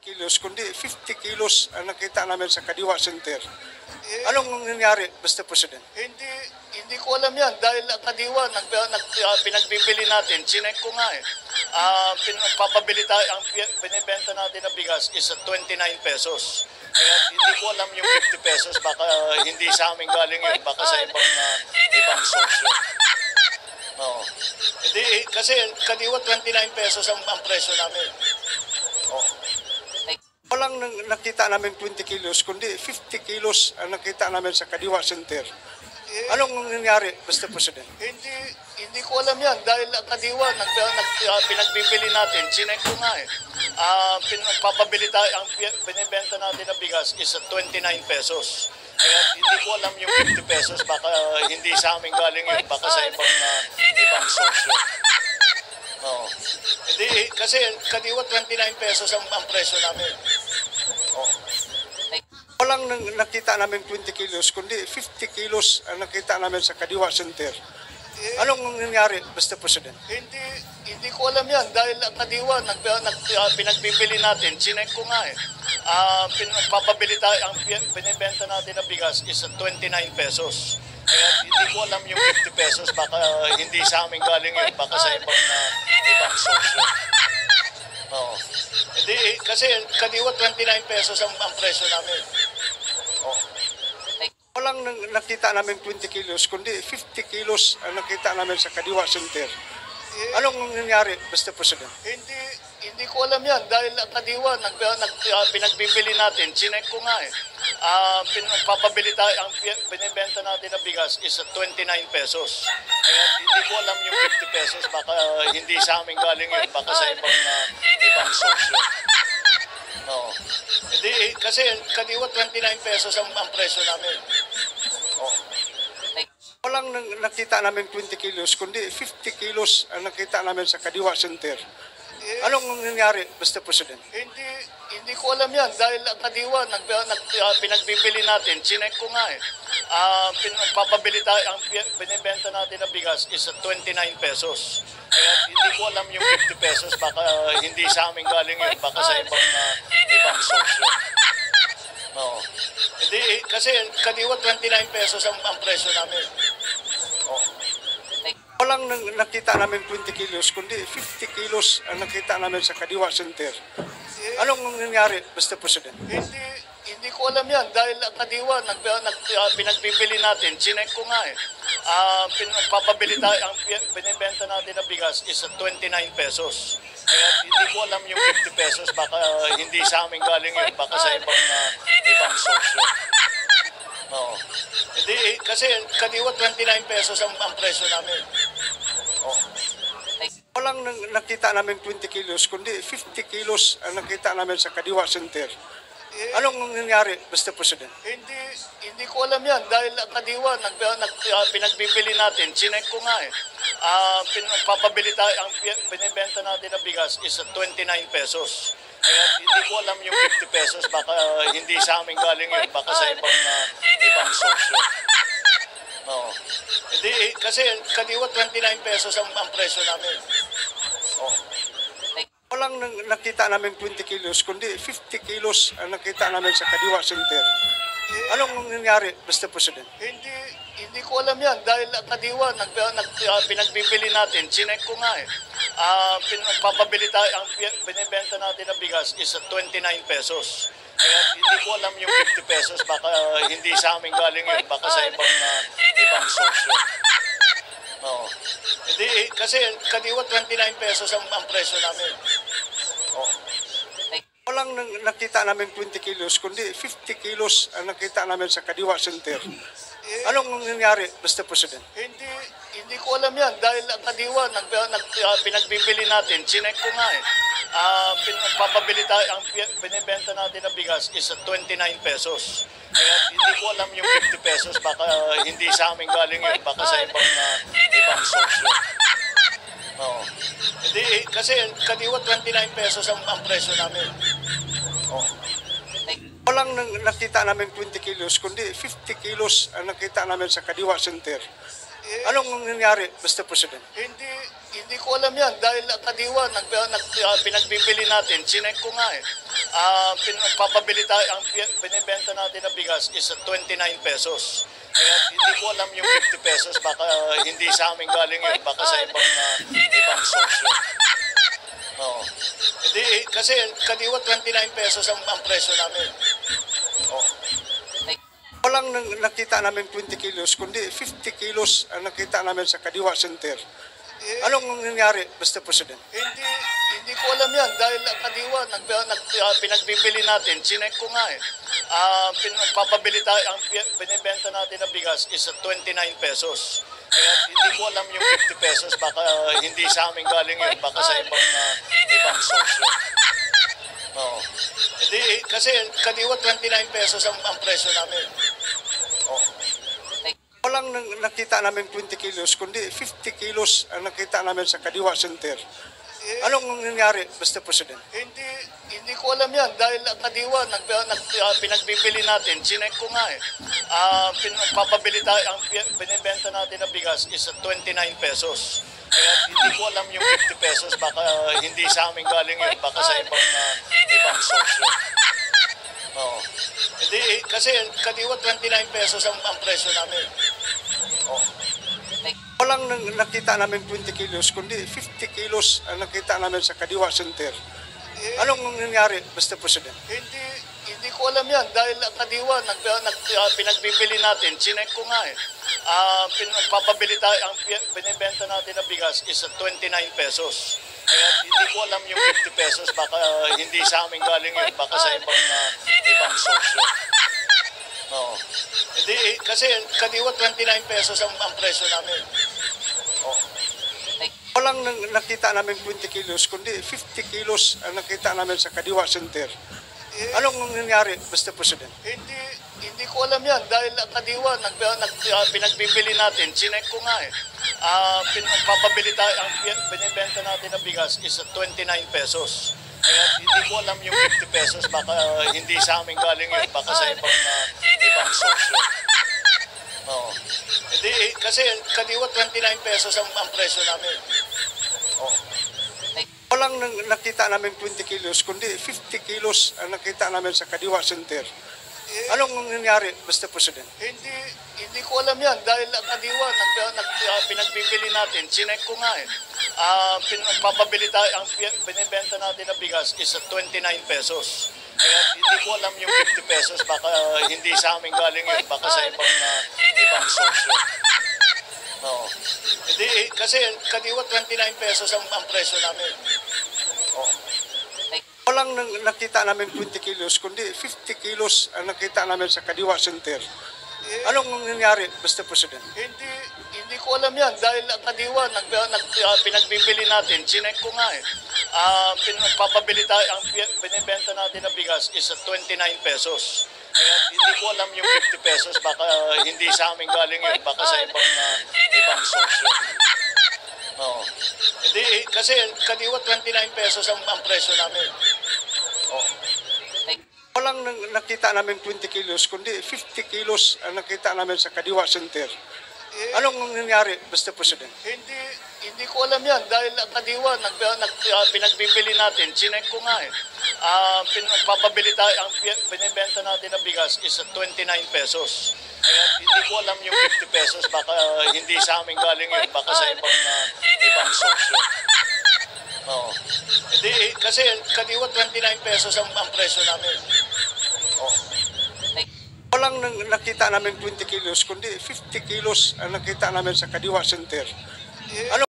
kilos, kundi 50 kilos ang nakita namin sa Kadiwa Center. Anong nangyari, Mr. President? Hindi ko alam yan dahil Kadiwa pinagbibili natin. Chinek ko nga eh. Papabili tayo, ang binibenta natin na bigas is 29 pesos. Kaya hindi ko alam yung 50 pesos, baka hindi sa amin galing yun, baka sa ibang source yun. Oo. Hindi, kasi Kadiwa 29 pesos ang presyo namin. Oo. Walang nakita namin 20 kilos, kundi 50 kilos ang nakita namin sa Kadiwa Center. Anong nangyari, Mr. President? Hindi ko alam yan dahil Kadiwa pinagbibili natin. Chinek ko nga eh. Papabili tayo, ang binibenta natin na bigas is 29 pesos. Kaya hindi ko alam yung 50 pesos, baka hindi sa amin galing yun, baka sa ibang source yun. Oo. Hindi, kasi Kadiwa 29 pesos ang presyo namin. Oo. Walang nakita namin 20 kilos, kundi 50 kilos ang nakita namin sa Kadiwa Center. Anong nangyari, Mr. President? Hindi ko alam yan dahil Kadiwa pinagbibili natin. Chinek ko nga eh. Papabili tayo, ang binibenta natin na bigas is 29 pesos. Kaya hindi ko alam yung 50 pesos, baka hindi sa amin galing yun, baka sa ibang source yun. Oo. Hindi, kasi Kadiwa 29 pesos ang presyo namin. Oo. Walang nakita namin 20 kilos, kundi 50 kilos ang nakita namin sa Kadiwa Center. Anong nangyari, Mr. President? Hindi ko alam yan dahil Kadiwa pinagbibili natin. Chinek ko nga eh. Papabili tayo, ang binibenta natin na bigas is 29 pesos. Kaya hindi ko alam yung 50 pesos, baka hindi sa amin galing yun, baka sa ibang source yun. Oo. Hindi, kasi Kadiwa 29 pesos ang presyo namin. Oo. Walang nakita namin 20 kilos, kundi 50 kilos ang nakita namin sa Kadiwa Center. Anong nangyari, Mr. President? Hindi ko alam yan dahil Kadiwa pinagbibili natin. Chinek ko nga eh. Papabili tayo, ang binibenta natin na bigas is 29 pesos. Kaya hindi ko alam yung 50 pesos, baka hindi sa amin galing yun, baka sa ibang source yun. Oo. Hindi, kasi Kadiwa 29 pesos ang presyo namin. Oo. Walang nakita namin 20 kilos, kundi 50 kilos ang nakita namin sa Kadiwa Center. Anong nangyari, Mr. President? Hindi ko alam yan dahil Kadiwa pinagbibili natin. Chinek ko nga eh. Papabili tayo, ang binibenta natin na bigas is 29 pesos. Kaya hindi ko alam yung 50 pesos, baka hindi sa amin galing yun, baka sa ibang source yun. Oo. Hindi, kasi Kadiwa 29 pesos ang presyo namin. Oo. Walang nakita namin 20 kilos, kundi 50 kilos ang nakita namin sa Kadiwa Center. Anong nangyari, Mr. President? Hindi ko alam yan dahil Kadiwa pinagbibili natin. Chinek ko nga eh. Papabili tayo, ang binibenta natin na bigas is 29 pesos. Kaya hindi ko alam yung 50 pesos, baka hindi sa amin galing yun, baka sa ibang source yun. Oo. Hindi, kasi Kadiwa 29 pesos ang presyo namin. Oo. Walang nakita namin 20 kilos, kundi 50 kilos ang nakita namin sa Kadiwa Center. Anong nangyari, Mr. President? Hindi ko alam yan dahil Kadiwa pinagbibili natin. Chinek ko nga eh. Papabili tayo, ang binibenta natin na bigas is 29 pesos. Kaya hindi ko alam yung 50 pesos, baka hindi sa amin galing yun, baka sa ibang source yun. Oo. Hindi, kasi Kadiwa 29 pesos ang presyo namin. Oo. Walang nakita namin 20 kilos, kundi 50 kilos ang nakita namin sa Kadiwa Center. Anong nangyari, Mr. President? Hindi ko alam yan dahil Kadiwa pinagbibili natin. Chinek ko nga eh. Papabili tayo, ang binibenta natin na bigas is 29 pesos. Kaya hindi ko alam yung 50 pesos, baka hindi sa amin galing yun, baka sa ibang source yun. Oo. Hindi, kasi Kadiwa 29 pesos ang presyo namin. Oo. Walang nakita namin 20 kilos, kundi 50 kilos ang nakita namin sa Kadiwa Center. Anong nangyari, Mr. President? Hindi ko alam yan dahil kadiwa pinagbibili natin. Chinek ko nga eh. Papabili tayo, ang binibenta natin na bigas is 29 pesos. Kaya hindi ko alam yung 50 pesos. Baka hindi sa amin galing yun. Baka sa ibang source yun. Oo. Hindi, kasi kadiwa 29 pesos ang presyo namin. Oo. Walang nakita namin 20 kilos, kundi 50 kilos ang nakita namin sa Kadiwa Center. Anong nangyari, Mr. President? Hindi ko alam yan dahil kadiwa pinagbibili natin. Chinek ko nga eh. Papabili tayo, ang binibenta natin na bigas is 29 pesos. Kaya hindi ko alam yung 50 pesos. Baka hindi sa amin galing yun. Baka sa ibang source yun. Oo. Hindi, kasi kadiwa 29 pesos ang presyo namin. Oo. Walang nakita namin 20 kilos, kundi 50 kilos ang nakita namin sa Kadiwa Center. Anong nangyari, Mr. President? Hindi ko alam yan dahil kadiwa pinagbibili natin. Chinek ko nga eh. Papabili tayo, ang binibenta natin na bigas is 29 pesos. Kaya hindi ko alam yung 50 pesos. Baka hindi sa amin galing yun. Baka sa ibang source yun. Oo. Hindi, kasi kadiwa 29 pesos ang presyo namin. Oo. Walang nakita namin 20 kilos, kundi 50 kilos ang nakita namin sa Kadiwa Center. Anong nangyari, Mr. President? Hindi ko alam yan dahil kadiwa pinagbibili natin. Chinek ko nga eh. Papabili tayo, ang binibenta natin na bigas is 29 pesos. Kaya hindi ko alam yung 50 pesos. Baka hindi sa amin galing yun. Baka sa ibang source yun. Oo. Hindi, kasi kadiwa 29 pesos ang presyo namin. Oo. Walang nakita namin 20 kilos, kundi 50 kilos ang nakita namin sa Kadiwa Center. Anong nangyari, Mr. President? Hindi ko alam yan dahil kadiwa pinagbibili natin. Chinek ko nga eh. Papabili tayo, ang binibenta natin na bigas is 29 pesos. Kaya hindi ko alam yung 50 pesos. Baka hindi sa amin galing yun. Baka sa ibang source yun. Oo. Hindi, kasi kadiwa 29 pesos ang presyo namin. Oo. Walang nakita namin 20 kilos, kundi 50 kilos ang nakita namin sa Kadiwa Center. Anong nangyari, Mr. President? Hindi ko alam yan dahil kadiwa pinagbibili natin. Chinek ko nga eh. Papabili tayo, ang binibenta natin na bigas is 29 pesos. Kaya hindi ko alam yung 50 pesos. Baka hindi sa amin galing yun. Baka sa ibang source yun. Oo. Hindi, kasi kadiwa 29 pesos ang presyo namin. Oo. Walang nakita namin 20 kilos, kundi 50 kilos ang nakita namin sa Kadiwa Center. Anong nangyari, Mr. President? Hindi ko alam yan dahil kadiwa pinagbibili natin. Chinek ko nga eh. Papabili tayo, ang binibenta natin na bigas is 29 pesos. Kaya hindi ko alam yung 50 pesos. Baka hindi sa amin galing yun. Baka sa ibang source yun. Oo. Hindi, kasi kadiwa 29 pesos ang presyo namin. Oo. Walang nakita namin 20 kilos, kundi 50 kilos ang nakita namin sa Kadiwa Center. Anong nangyari, Mr. President? Hindi ko alam yan dahil kadiwa pinagbibili natin. Chinek ko nga eh. Papabili tayo, ang binibenta natin na bigas is 29 pesos. Kaya hindi ko alam yung 50 pesos. Baka hindi sa amin galing yun. Baka sa ibang source yun. Oo. Hindi, kasi kadiwa 29 pesos ang presyo namin. Oo. Walang nakita namin 20 kilos, kundi 50 kilos ang nakita namin sa Kadiwa Center.